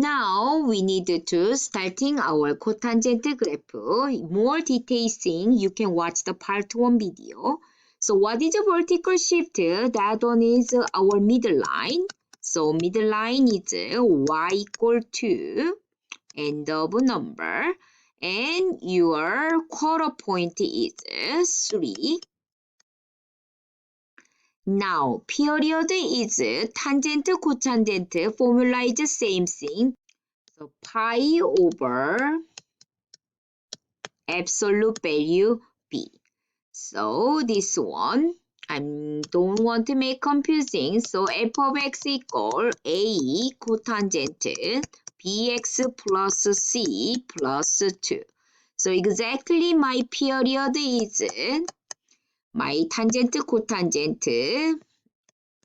Now we need to starting our cotangent graph. More detailing, you can watch the part 1 video. So what is a vertical shift? That one is our middle line. So middle line is y equal to end of number. And your quarter point is 3. Now, period is tangent, cotangent, formula is the same thing. So pi over absolute value b. So this one, I don't want to make confusing. So f of x equal a cotangent bx plus c plus 2. So exactly my period is my tangent cotangent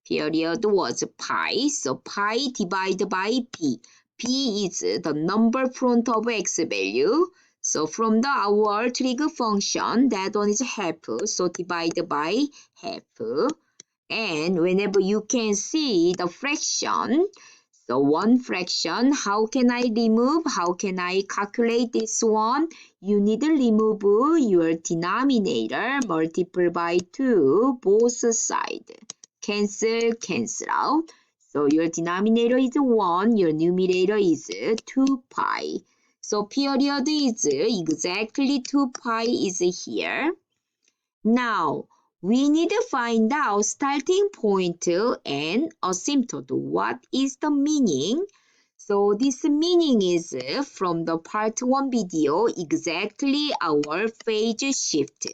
period was pi. So pi divided by b. b is the number front of x value. So from the our trig function, that one is half. So divided by half. And whenever you can see the fraction, so one fraction, how can I remove? How can I calculate this one? You need to remove your denominator, multiply by 2, both sides. Cancel out. So your denominator is 1, your numerator is 2 pi. So period is exactly 2 pi is here. Now, we need to find out starting point and asymptote. What is the meaning? So this meaning is from the part 1 video, exactly our phase shift.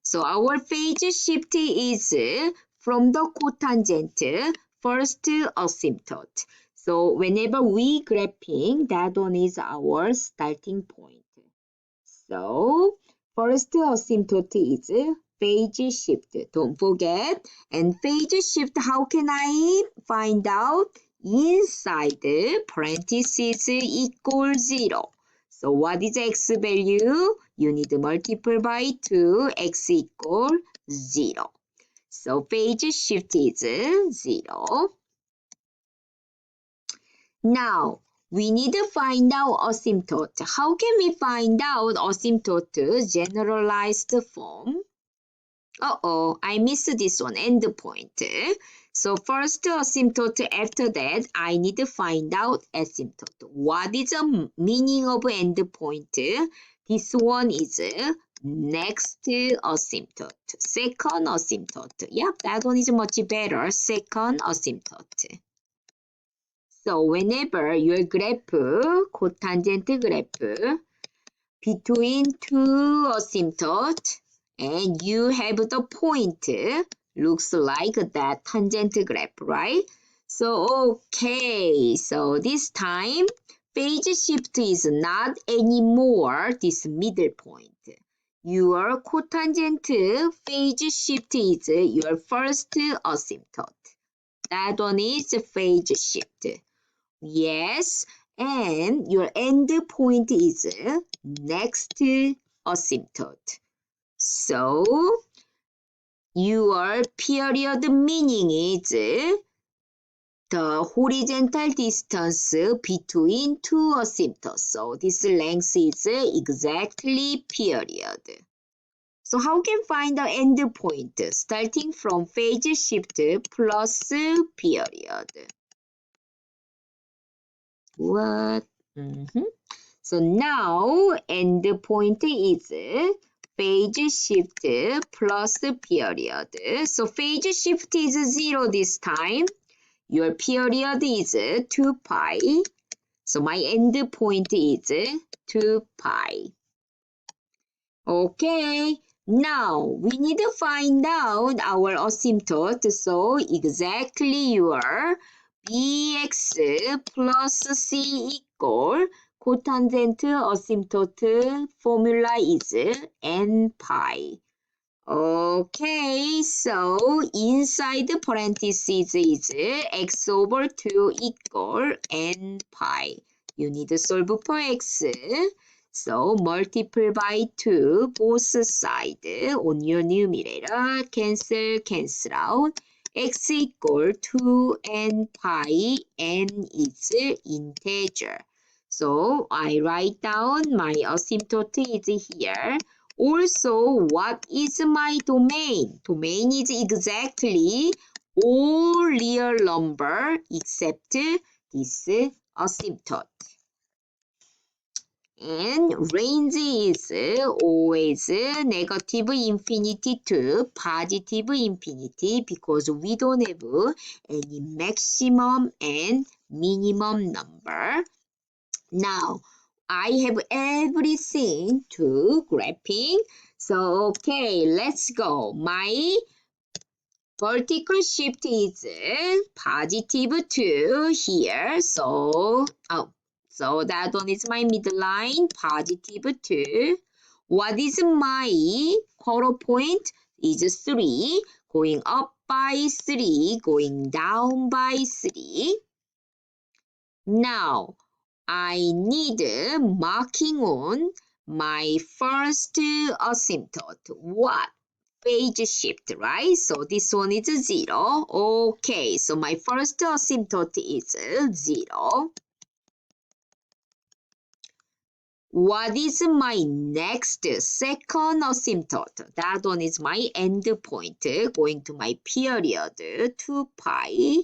So our phase shift is from the cotangent, first asymptote. So whenever we graphing, that one is our starting point. So first asymptote is phase shift. Don't forget. And phase shift, how can I find out? Inside parentheses equals 0. So what is x value? You need to multiply by 2, x equal 0. So phase shift is 0. Now, we need to find out asymptote. How can we find out asymptote generalized form? I missed this one, endpoint. So first asymptote, after that, I need to find out asymptote. What is the meaning of endpoint? This one is next asymptote, second asymptote. Yep, that one is much better, second asymptote. So whenever your graph, cotangent graph, between two asymptotes, and you have the point, looks like that tangent graph, right? So, okay, so this time, phase shift is not anymore this middle point. Your cotangent phase shift is your first asymptote. That one is phase shift. Yes, and your end point is next asymptote. So, your period meaning is the horizontal distance between two asymptotes. So, this length is exactly period. So, how can find the end point? Starting from phase shift plus period. What? So now end point is phase shift plus period. So phase shift is 0 this time. Your period is 2 pi. So my end point is 2 pi. Okay. Now we need to find out our asymptote. So exactly your bx plus c equal cotangent asymptote formula is n pi. Okay, so inside the parentheses is x over 2 equal n pi. You need to solve for x. So multiply by 2 both sides on your numerator. Cancel out. x equal to n pi, n is integer. So I write down my asymptote is here. Also, what is my domain? Domain is exactly all real number except this asymptote. And range is always negative infinity to positive infinity because we don't have any maximum and minimum number. Now, I have everything to graphing. So, okay, let's go. My vertical shift is positive 2 here. So that one is my midline, positive 2. What is my quarter point? Is 3. Going up by 3, going down by 3. Now, I need marking on my first asymptote. What? Phase shift, right? So this one is 0. Okay, so my first asymptote is 0. What is my next second asymptote? That one is my end point going to my period 2 pi.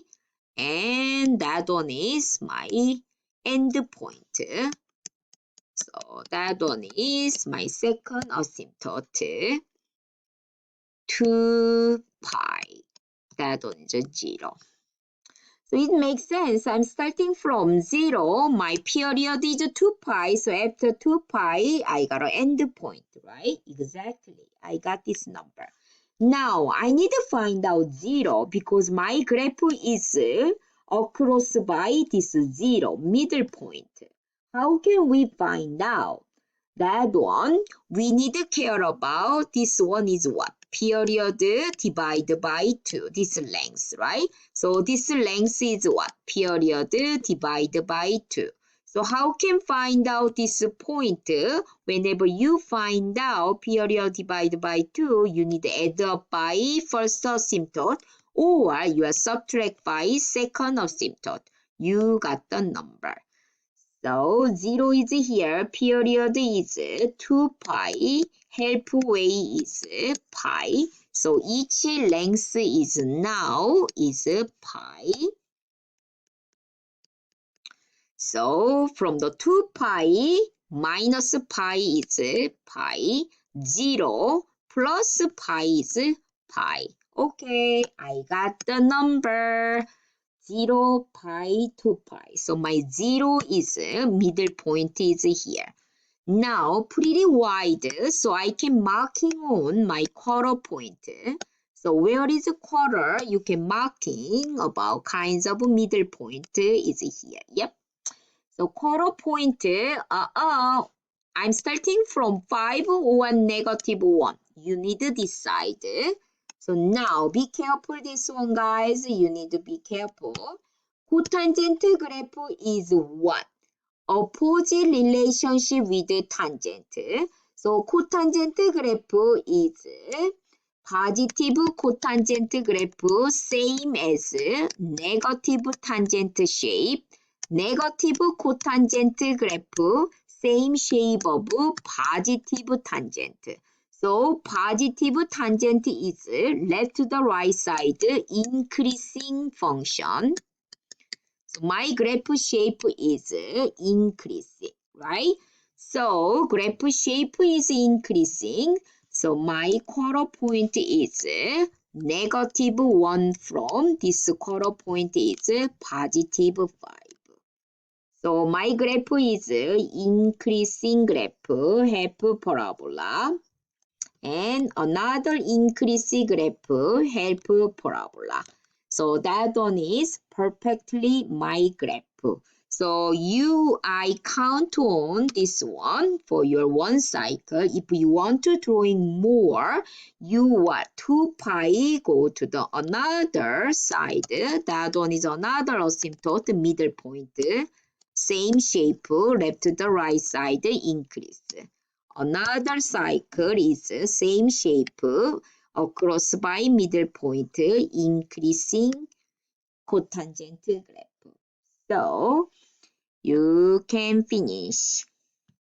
And that one is my end point. So that one is my second asymptote, 2 pi. That one is 0. So it makes sense. I'm starting from 0. My period is 2 pi. So after 2 pi, I got an end point, right? Exactly. I got this number. Now, I need to find out 0 because my graph is across by this 0, middle point. How can we find out? That one, we need to care about this one is what? Period divided by 2, this length, right? So this length is what? Period divided by 2. So how can find out this point? Whenever you find out period divided by 2, you need to add up by first asymptote or you are subtract by second asymptote. You got the number. So 0 is here, period is 2 pi, halfway is pi. So each length is now is pi. So from the 2 pi minus pi is pi, 0 plus pi is pi. Okay, I got the number. 0 pi 2 pi. So my 0 is middle point is here. Now pretty wide, so I can marking on my quarter point. So where is a quarter? You can marking about kinds of middle point is here. Yep. So quarter point, I'm starting from 5 or negative 1. You need to decide. So now be careful this one, guys. You need to be careful. Cotangent graph is what? Opposite relationship with tangent. So cotangent graph is positive cotangent graph same as negative tangent shape. Negative cotangent graph same shape of positive tangent. So positive tangent is left to the right side increasing function. So my graph shape is increasing, right? So graph shape is increasing. So my quarter point is negative 1 from this quarter point is positive 5. So my graph is increasing graph, half parabola. And another increasing graph, half parabola. So that one is perfectly my graph. So I count on this one for your one cycle. If you want to drawing more, you what 2 pi go to the another side. That one is another asymptote, middle point. Same shape, left to the right side increase. Another cycle is same shape, across by middle point, increasing cotangent graph. So you can finish.